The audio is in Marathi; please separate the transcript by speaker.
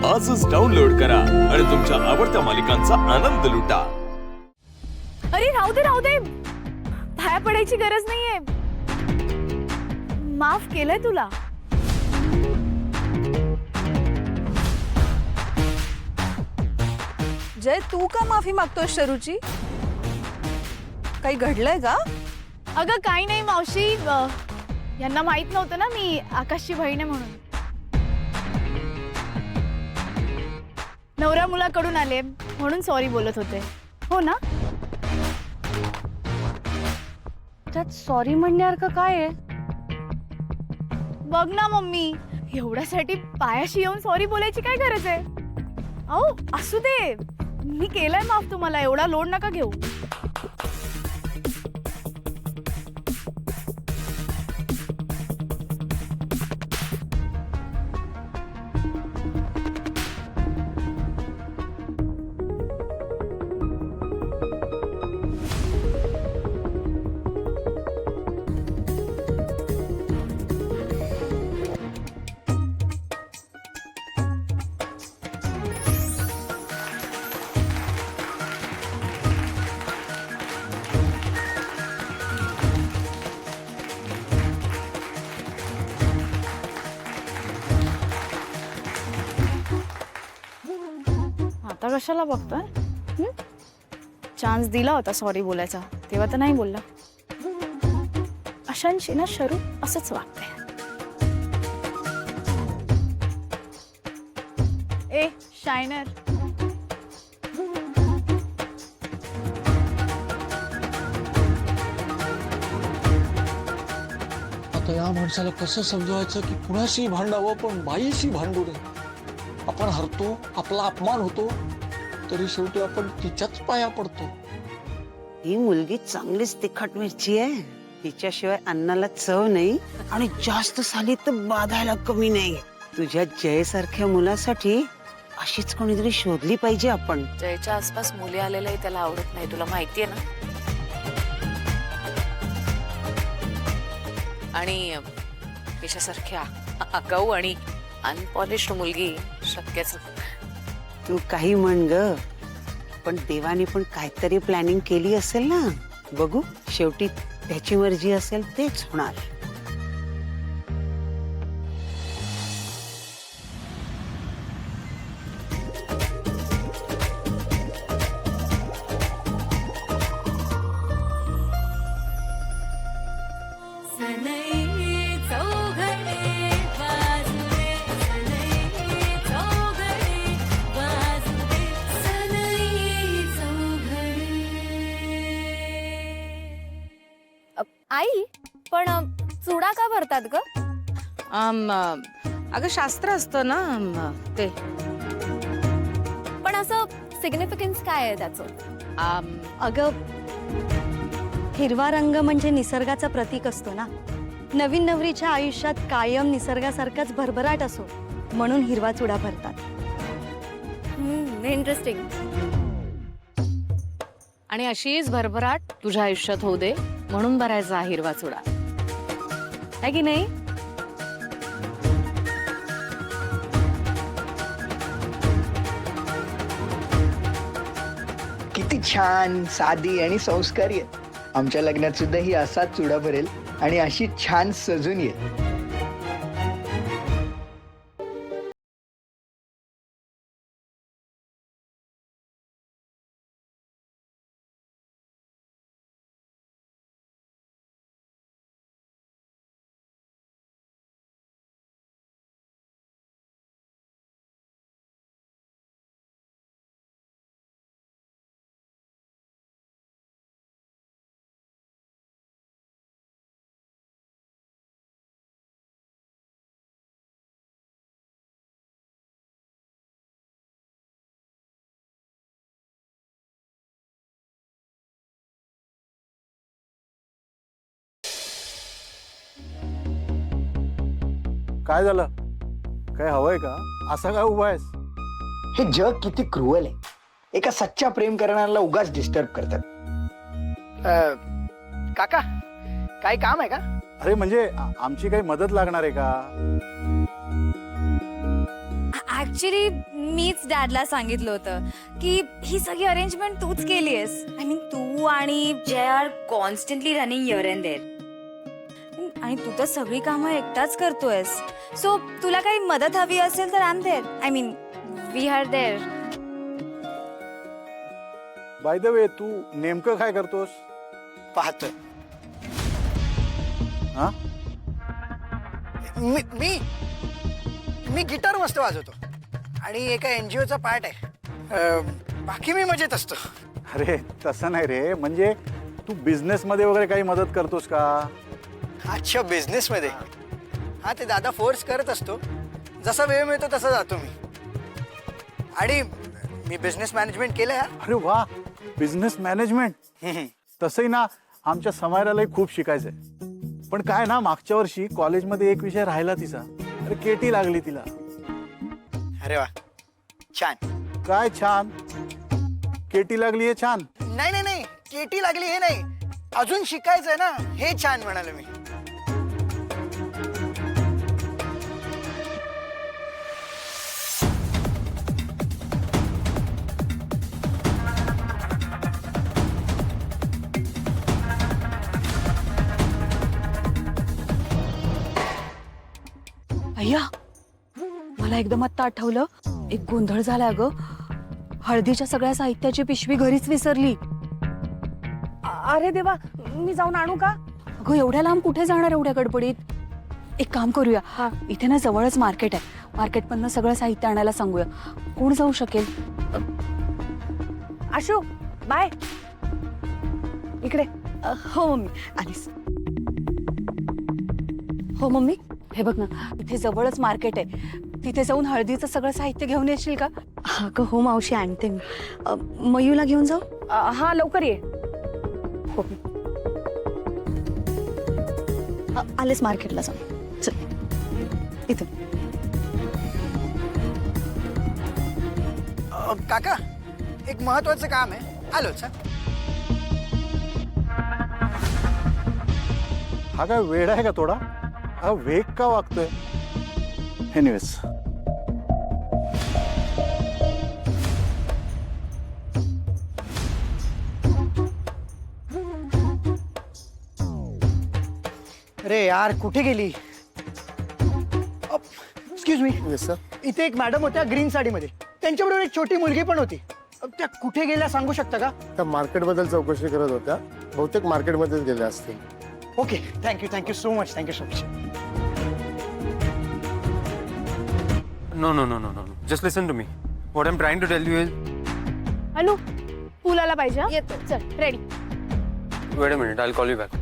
Speaker 1: आजच डाउनलोड करा आणि तुमच्या आवडत्या मालिकांचा आनंद लुटा।
Speaker 2: अरे राहू दे पाया पडायची गरज नाहीये, माफ केलंय तुला।
Speaker 3: जय, तू का माफी मागतोय शरूची? काही घडलंय का?
Speaker 2: अगं काही नाही मावशी, यांना माहित नव्हतं ना मी आकाशची बहीण आहे म्हणून। नवरा मुलाकडून आले म्हणून सॉरी बोलत होते, हो ना?
Speaker 3: त्यात सॉरी म्हणण्यासारखं काय आहे?
Speaker 2: बघ ना मम्मी, एवढ्यासाठी पायाशी येऊन सॉरी बोलायची काय गरज आहे? अहो असू दे, मी केलंय माफ तुम्हाला, एवढा लोड नका घेऊ। आता कशाला बघतोय? चान्स दिला होता सॉरी बोलायचा, तेव्हा तर नाही बोलला। अशांशी ना शरू असंच वागते। ए शायनर,
Speaker 4: आता या माणसाला कसं समजवायचं की कुणाशी भांडावं पण बाईशी भांडू नये। आपण हरतो, आपला अपमान होतो, तरी शेवटी आपण तिच्याच पाया पडतो।
Speaker 5: ही मुलगी चांगलीच तिखट मिरची आहे, तिच्याशिवाय अन्नाला चव नाही आणि जास्त साली तर बाधायला कमी नाही। तुझ्या जय सारख्या मुलासाठी अशीच कोणीतरी शोधली पाहिजे आपण।
Speaker 6: जयच्या आसपास मुली आलेल्याही त्याला आवडत नाही, तुला माहितीये ना? आणि तिच्यासारख्या आगाऊ आणि अनपॉलिश्ड मुलगी शक्यच नाही।
Speaker 5: तू काही म्हण ग, पण देवाने पण काहीतरी प्लॅनिंग केली असेल ना। बघू, शेवटी त्याची मर्जी असेल तेच होणार।
Speaker 2: आई पण चुडा का भरतात ग?
Speaker 3: अगं शास्त्र असतं ना ते।
Speaker 2: पण असं सिग्निफिकन्स काय आहे त्याचं?
Speaker 7: अगं, हिरवा रंग म्हणजे निसर्गाचा प्रतीक असतो ना। नवीन नवरीच्या आयुष्यात कायम निसर्गासारखाच भरभराट असो म्हणून हिरवा चुडा भरतात।
Speaker 2: इंटरेस्टिंग।
Speaker 6: आणि अशीच भरभराट तुझ्या आयुष्यात होऊ दे म्हणून भरायचा हिरवा चुडा, है की नाही?
Speaker 8: किती छान, साधी आणि संस्कारी आहे। आमच्या लग्नात सुद्धा ही असाच चुडा भरेल आणि अशी छान सजून येईल।
Speaker 9: काय झालं? काय हवंय का? असा काय उभा आहेस?
Speaker 8: हे जग किती क्रूअल आहे। एका सच्चा प्रेम करणाऱ्याला उगाच डिस्टर्ब करतात। काका, काय काम आहे का?
Speaker 9: अरे म्हणजे आमची काही मदत लागणार आहे का?
Speaker 7: ऍक्च्युली मीच डॅडला सांगितलं होतं की ही सगळी अरेंजमेंट तूच केली आहेस. आय मीन तू आणि Jay are constantly running here and there. आणि तू तर सगळी कामं एकटाच करतोयस. सो तुला काही मदत हवी असेल तर I am there. I mean we are there.
Speaker 9: By the way तू नेमकं काय करतोस?
Speaker 8: पाहतोय.
Speaker 9: हा
Speaker 8: मी मी मी गिटार मस्त वाजवतो आणि एका NGOचा पार्ट आहे. बाकी मी मजेत असतो.
Speaker 9: अरे तसं नाही रे, म्हणजे तू बिझनेस मध्ये वगैरे काही मदत करतोस का?
Speaker 8: अच्छा, बिझनेसमध्ये. हा, ते दादा फोर्स करत असतो. जसा वेळ मिळतो तसा जातो मी. आणि मी बिझनेस मॅनेजमेंट केलंय.
Speaker 9: अरे वा, बिझनेस मॅनेजमेंट. तसंही ना आमच्या समायरालाही खूप शिकायचंय. पण काय ना, मागच्या वर्षी कॉलेजमध्ये एक विषय राहिला तिचा. अरे केटी लागली तिला.
Speaker 8: अरे वा, छान.
Speaker 9: काय छान? केटी लागली हे छान?
Speaker 8: नाही नाही नाही, केटी लागली हे नाही, अजून शिकायचंय ना, हे छान म्हणाले मी.
Speaker 3: अय्या, मला एकदम आत्ता आठवलं, एक गोंधळ झाला अगं. हळदीच्या सगळ्या साहित्याची पिशवी घरीच विसरली.
Speaker 2: अरे देवा, मी जाऊन आणू का?
Speaker 3: अगं एवढ्या लांब कुठे जाणार एवढ्या गडबडीत? एक काम करूया, इथे ना जवळच मार्केट आहे. मार्केटमधनं सगळं साहित्य आणायला सांगूया. कोण जाऊ शकेल?
Speaker 2: आशू, बाय. इकडे.
Speaker 3: हो मम्मी, आलीस. हो मम्मी, हे बघ ना, इथे जवळच मार्केट आहे. तिथे जाऊन हळदीचं सगळं साहित्य घेऊन येशील का? हा का, हो मावशी, आणते मी. मयूला घेऊन जाऊ?
Speaker 2: हा, लवकर ये.
Speaker 3: हो. आलेच मार्केटला जाऊ. चल इथे.
Speaker 8: काका, एक महत्वाचं काम आहे, आलोच.
Speaker 9: हा काय वेळ आहे का थोडा? हा वेग का वागतोय? एनिवेज,
Speaker 8: अरे यार, कुठे गेली? एक्सक्यूज मी सर, इथे एक मॅडम होत्या ग्रीन साडीमध्ये. त्यांच्याबरोबर एक छोटी मुलगी पण होती. त्या कुठे गेल्या सांगू शकता का?
Speaker 10: त्या मार्केटबद्दल चौकशी करत होत्या. बहुतेक मार्केटमध्येच गेल्या असतील.
Speaker 8: Okay, thank you so much.
Speaker 11: No. Just listen to me. What I'm trying to tell you is...
Speaker 2: अनु, पूल आला पाहिजे. येतो. चल, ready.
Speaker 11: Wait a minute, I'll call you back.